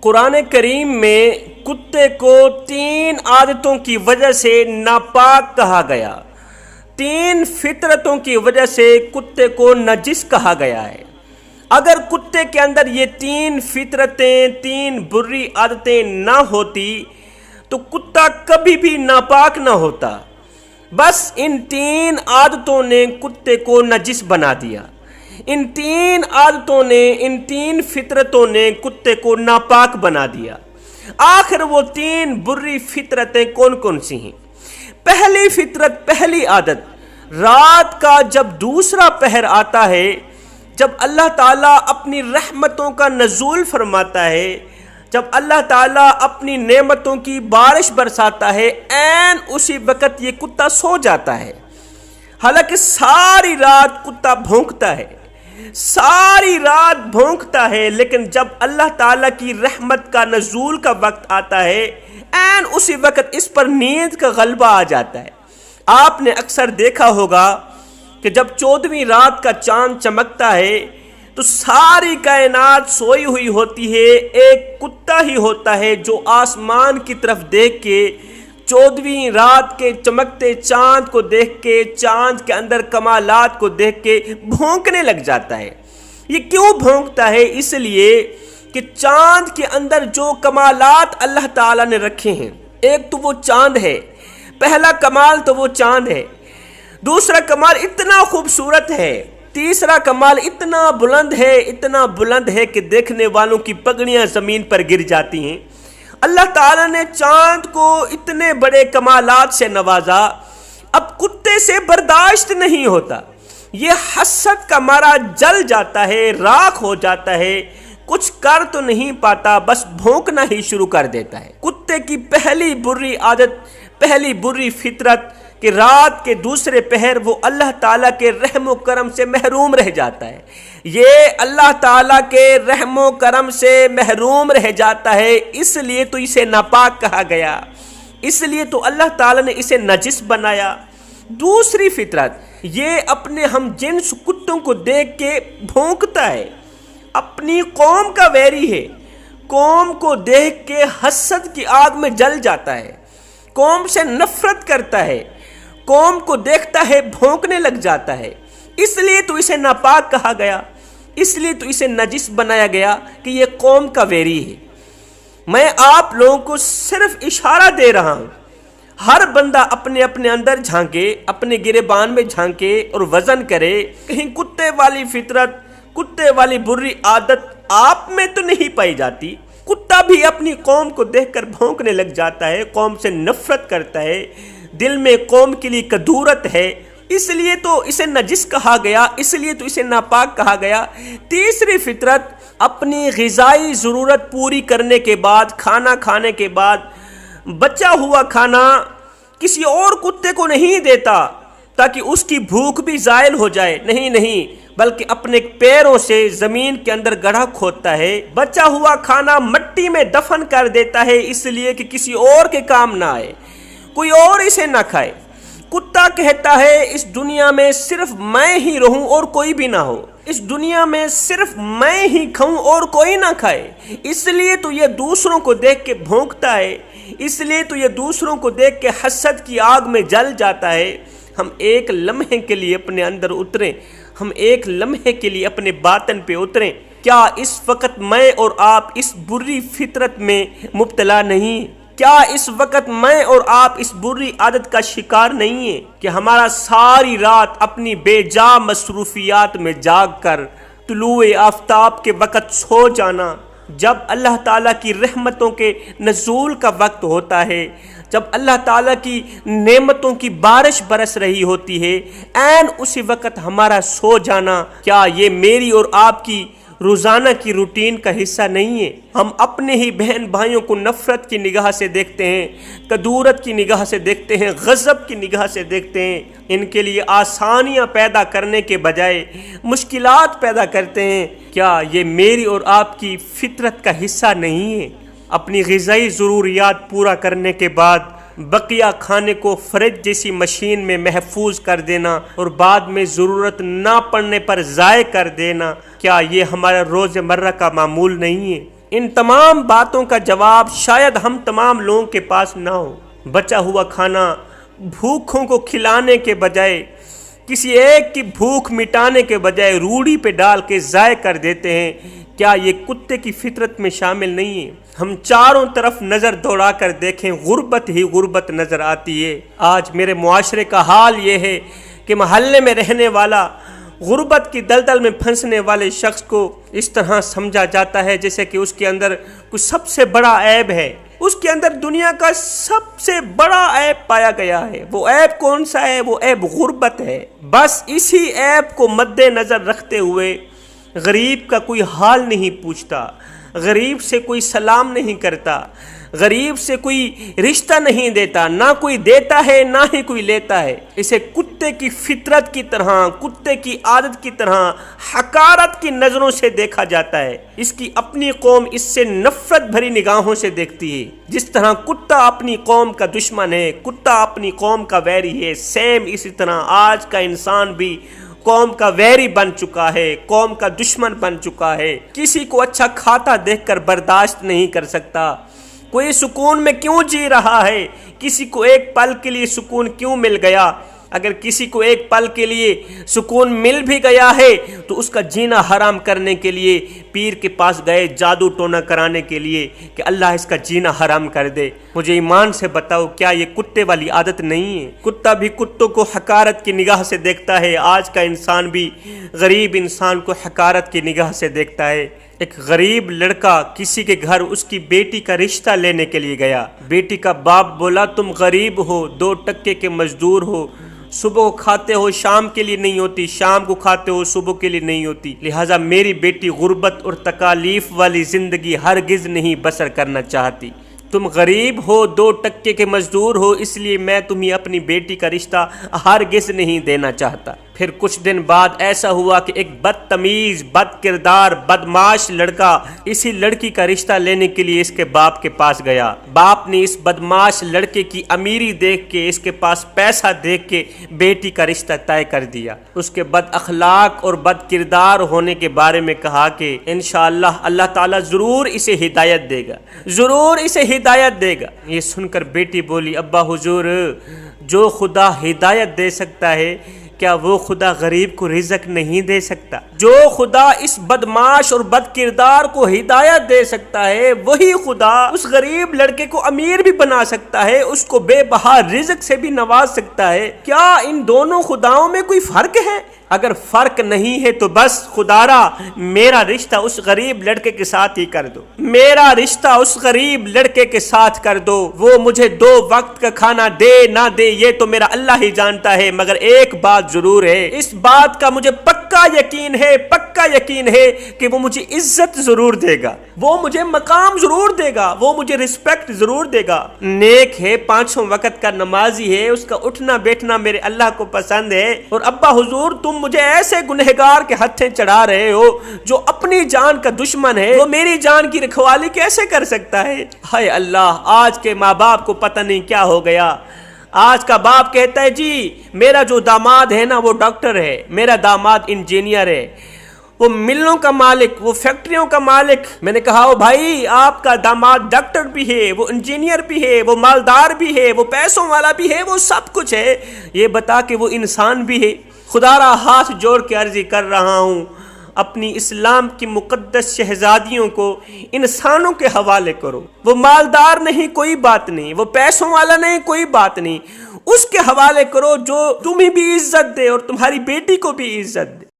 قرآن کریم میں کتے کو 3 عادتوں کی وجہ سے ناپاک کہا گیا، 3 فطرتوں کی وجہ سے کتے کو نجس کہا گیا ہے۔ اگر کتے کے اندر یہ 3 فطرتیں، 3 بری عادتیں نہ ہوتی تو کتا کبھی بھی ناپاک نہ ہوتا۔ بس ان 3 عادتوں نے کتے کو نجس بنا دیا، ان 3 عادتوں نے، ان 3 فطرتوں نے کتے کو ناپاک بنا دیا۔ آخر وہ 3 بری فطرتیں کون کون سی ہیں؟ پہلی فطرت، پہلی عادت، رات کا جب دوسرا پہر آتا ہے، جب اللہ تعالیٰ اپنی رحمتوں کا نزول فرماتا ہے، جب اللہ تعالیٰ اپنی نعمتوں کی بارش برساتا ہے، عین اسی وقت یہ کتا سو جاتا ہے۔ حالانکہ ساری رات کتا بھونکتا ہے، ساری رات بھونکتا ہے، لیکن جب اللہ تعالیٰ کی رحمت کا نزول کا وقت آتا ہے، عین اسی وقت اس پر نیند کا غلبہ آ جاتا ہے۔ آپ نے اکثر دیکھا ہوگا کہ جب 14ویں رات کا چاند چمکتا ہے تو ساری کائنات سوئی ہوئی ہوتی ہے، ایک کتا ہی ہوتا ہے جو آسمان کی طرف دیکھ کے 14ویں رات کے چمکتے چاند کو دیکھ کے، چاند کے اندر کمالات کو دیکھ کے بھونکنے لگ جاتا ہے۔ یہ کیوں بھونکتا ہے؟ اس لیے کہ چاند کے اندر جو کمالات اللہ تعالیٰ نے رکھے ہیں، ایک تو وہ چاند ہے، پہلا کمال تو وہ چاند ہے، دوسرا کمال اتنا خوبصورت ہے، تیسرا کمال اتنا بلند ہے، اتنا بلند ہے کہ دیکھنے والوں کی پگڑیاں زمین پر گر جاتی ہیں۔ اللہ تعالیٰ نے چاند کو اتنے بڑے کمالات سے نوازا، اب کتے سے برداشت نہیں ہوتا، یہ حسد کا مارا جل جاتا ہے، راکھ ہو جاتا ہے، کچھ کر تو نہیں پاتا، بس بھونکنا ہی شروع کر دیتا ہے۔ کتے کی پہلی بری عادت، پہلی بری فطرت کہ رات کے دوسرے پہر وہ اللہ تعالیٰ کے رحم و کرم سے محروم رہ جاتا ہے۔ یہ اللہ تعالیٰ کے رحم و کرم سے محروم رہ جاتا ہے، اس لیے تو اسے ناپاک کہا گیا، اس لیے تو اللہ تعالیٰ نے اسے نجس بنایا۔ دوسری فطرت، یہ اپنے ہم جنس کتوں کو دیکھ کے بھونکتا ہے، اپنی قوم کا ویری ہے، قوم کو دیکھ کے حسد کی آگ میں جل جاتا ہے، قوم سے نفرت کرتا ہے، قوم کو دیکھتا ہے بھونکنے لگ جاتا ہے، اس لیے تو اسے ناپاک کہا گیا، اس لیے تو اسے نجس بنایا گیا کہ یہ قوم کا ویری ہے۔ میں آپ لوگوں کو صرف اشارہ دے رہا ہوں، ہر بندہ اپنے اپنے اندر جھانکے، اپنے گریبان میں جھانکے اور وزن کرے، کہیں کتے والی فطرت، کتے والی بری عادت آپ میں تو نہیں پائی جاتی۔ کتا بھی اپنی قوم کو دیکھ کر بھونکنے لگ جاتا ہے، قوم سے نفرت کرتا ہے، دل میں قوم کے لیے کدورت ہے، اس لیے تو اسے نجس کہا گیا، اس لیے تو اسے ناپاک کہا گیا۔ تیسری فطرت، اپنی غذائی ضرورت پوری کرنے کے بعد، کھانا کھانے کے بعد بچا ہوا کھانا کسی اور کتے کو نہیں دیتا تاکہ اس کی بھوک بھی زائل ہو جائے، نہیں، بلکہ اپنے پیروں سے زمین کے اندر گڑھا کھودتا ہے، بچا ہوا کھانا مٹی میں دفن کر دیتا ہے، اس لیے کہ کسی اور کے کام نہ آئے، کوئی اور اسے نہ کھائے۔ کتا کہتا ہے اس دنیا میں صرف میں ہی رہوں اور کوئی بھی نہ ہو، اس دنیا میں صرف میں ہی کھاؤں اور کوئی نہ کھائے، اس لیے تو یہ دوسروں کو دیکھ کے بھونکتا ہے، اس لیے تو یہ دوسروں کو دیکھ کے حسد کی آگ میں جل جاتا ہے۔ ہم ایک لمحے کے لیے اپنے اندر اتریں، ہم ایک لمحے کے لیے اپنے باطن پہ اتریں، کیا اس وقت میں اور آپ اس بری فطرت میں مبتلا نہیں؟ کیا اس وقت میں اور آپ اس بری عادت کا شکار نہیں ہیں کہ ہمارا ساری رات اپنی بے جا مصروفیات میں جاگ کر طلوع آفتاب کے وقت سو جانا، جب اللہ تعالیٰ کی رحمتوں کے نزول کا وقت ہوتا ہے، جب اللہ تعالیٰ کی نعمتوں کی بارش برس رہی ہوتی ہے، عین اسی وقت ہمارا سو جانا، کیا یہ میری اور آپ کی روزانہ کی روٹین کا حصہ نہیں ہے؟ ہم اپنے ہی بہن بھائیوں کو نفرت کی نگاہ سے دیکھتے ہیں، کدورت کی نگاہ سے دیکھتے ہیں، غضب کی نگاہ سے دیکھتے ہیں، ان کے لیے آسانیاں پیدا کرنے کے بجائے مشکلات پیدا کرتے ہیں۔ کیا یہ میری اور آپ کی فطرت کا حصہ نہیں ہے؟ اپنی غذائی ضروریات پورا کرنے کے بعد بقیہ کھانے کو فریج جیسی مشین میں محفوظ کر دینا اور بعد میں ضرورت نہ پڑنے پر ضائع کر دینا، کیا یہ ہمارا روز مرہ کا معمول نہیں ہے؟ ان تمام باتوں کا جواب شاید ہم تمام لوگوں کے پاس نہ ہو۔ بچا ہوا کھانا بھوکھوں کو کھلانے کے بجائے، کسی ایک کی بھوک مٹانے کے بجائے روڑی پہ ڈال کے ضائع کر دیتے ہیں، کیا یہ کتے کی فطرت میں شامل نہیں ہے؟ ہم چاروں طرف نظر دوڑا کر دیکھیں، غربت ہی غربت نظر آتی ہے۔ آج میرے معاشرے کا حال یہ ہے کہ محلے میں رہنے والا غربت کی دلدل میں پھنسنے والے شخص کو اس طرح سمجھا جاتا ہے جیسے کہ اس کے اندر کچھ سب سے بڑا عیب ہے، اس کے اندر دنیا کا سب سے بڑا عیب پایا گیا ہے۔ وہ عیب کون سا ہے؟ وہ عیب غربت ہے۔ بس اسی عیب کو مد نظر رکھتے ہوئے غریب کا کوئی حال نہیں پوچھتا، غریب سے کوئی سلام نہیں کرتا، غریب سے کوئی رشتہ نہیں دیتا، نہ کوئی دیتا ہے نہ ہی کوئی لیتا ہے۔ اسے کتے کی فطرت کی طرح، کتے کی عادت کی طرح حقارت کی نظروں سے دیکھا جاتا ہے۔ اس کی اپنی قوم اس سے نفرت بھری نگاہوں سے دیکھتی ہے۔ جس طرح کتا اپنی قوم کا دشمن ہے، کتا اپنی قوم کا ویری ہے، سیم اسی طرح آج کا انسان بھی قوم کا ویری بن چکا ہے، قوم کا دشمن بن چکا ہے۔ کسی کو اچھا کھاتا دیکھ کر برداشت نہیں کر سکتا۔ کوئی سکون میں کیوں جی رہا ہے؟ کسی کو ایک پل کے لیے سکون کیوں مل گیا؟ اگر کسی کو ایک پل کے لیے سکون مل بھی گیا ہے تو اس کا جینا حرام کرنے کے لیے پیر کے پاس گئے، جادو ٹونا کرانے کے لیے کہ اللہ اس کا جینا حرام کر دے۔ مجھے ایمان سے بتاؤ، کیا یہ کتے والی عادت نہیں ہے؟ کتا بھی کتوں کو حقارت کی نگاہ سے دیکھتا ہے، آج کا انسان بھی غریب انسان کو حقارت کی نگاہ سے دیکھتا ہے۔ ایک غریب لڑکا کسی کے گھر اس کی بیٹی کا رشتہ لینے کے لیے گیا۔ بیٹی کا باپ بولا، تم غریب ہو، 2 ٹکے کے مزدور ہو، صبح کو کھاتے ہو شام کے لیے نہیں ہوتی، شام کو کھاتے ہو صبح کے لیے نہیں ہوتی، لہٰذا میری بیٹی غربت اور تکالیف والی زندگی ہرگز نہیں بسر کرنا چاہتی۔ تم غریب ہو، 2 ٹکے کے مزدور ہو، اس لیے میں تمہیں اپنی بیٹی کا رشتہ ہرگز نہیں دینا چاہتا۔ پھر کچھ دن بعد ایسا ہوا کہ ایک بدتمیز، بد کردار، بدمعاش لڑکا اسی لڑکی کا رشتہ لینے کے لیے اس کے باپ کے پاس گیا۔ باپ نے اس بدمعاش لڑکے کی امیری دیکھ کے، اس کے پاس پیسہ دیکھ کے بیٹی کا رشتہ طے کر دیا۔ اس کے بد اخلاق اور بد کردار ہونے کے بارے میں کہا کہ انشاءاللہ اللہ تعالیٰ ضرور اسے ہدایت دے گا، ضرور اسے ہدایت دے گا۔ یہ سن کر بیٹی بولی، ابا حضور، جو خدا ہدایت دے سکتا ہے کیا وہ خدا غریب کو رزق نہیں دے سکتا؟ جو خدا اس بدمعاش اور بد کردار کو ہدایت دے سکتا ہے، وہی خدا اس غریب لڑکے کو امیر بھی بنا سکتا ہے، اس کو بے بہا رزق سے بھی نواز سکتا ہے۔ کیا ان دونوں خداؤں میں کوئی فرق ہے؟ اگر فرق نہیں ہے تو بس خدارا میرا رشتہ اس غریب لڑکے کے ساتھ ہی کر دو، میرا رشتہ اس غریب لڑکے کے ساتھ کر دو۔ وہ مجھے 2 وقت کا کھانا دے نہ دے یہ تو میرا اللہ ہی جانتا ہے، مگر ایک بات ضرور ہے، اس بات کا مجھے پکا یقین ہے، پکا یقین ہے کہ وہ مجھے عزت ضرور دے گا، وہ مجھے مقام ضرور دے گا، وہ مجھے رسپیکٹ ضرور دے گا۔ نیک ہے، 5 وقت کا نمازی ہے، اس کا اٹھنا بیٹھنا میرے اللہ کو پسند ہے، اور ابا حضور تم مجھے ایسے گنہگار کے ہتھیں چڑھا رہے ہو جو اپنی جان کا دشمن ہے، وہ میری جان کی رکھوالی کیسے کر سکتا ہے؟ ہائے اللہ، آج کے ماں باپ کو پتہ نہیں کیا ہو گیا۔ آج کا باپ کہتا ہے جی میرا جو داماد ہے نا وہ ڈاکٹر ہے، میرا داماد انجینئر ہے، وہ ملوں کا مالک، وہ فیکٹریوں کا مالک۔ میں نے کہا او بھائی، آپ کا داماد ڈاکٹر بھی ہے، وہ انجینئر بھی ہے، وہ مالدار بھی ہے، وہ پیسوں والا بھی ہے، وہ سب کچھ ہے، یہ بتا کہ وہ انسان بھی ہے؟ خدا را ہاتھ جوڑ کے عرضی کر رہا ہوں، اپنی اسلام کی مقدس شہزادیوں کو انسانوں کے حوالے کرو۔ وہ مالدار نہیں کوئی بات نہیں، وہ پیسوں والا نہیں کوئی بات نہیں، اس کے حوالے کرو جو تمہیں بھی عزت دے اور تمہاری بیٹی کو بھی عزت دے۔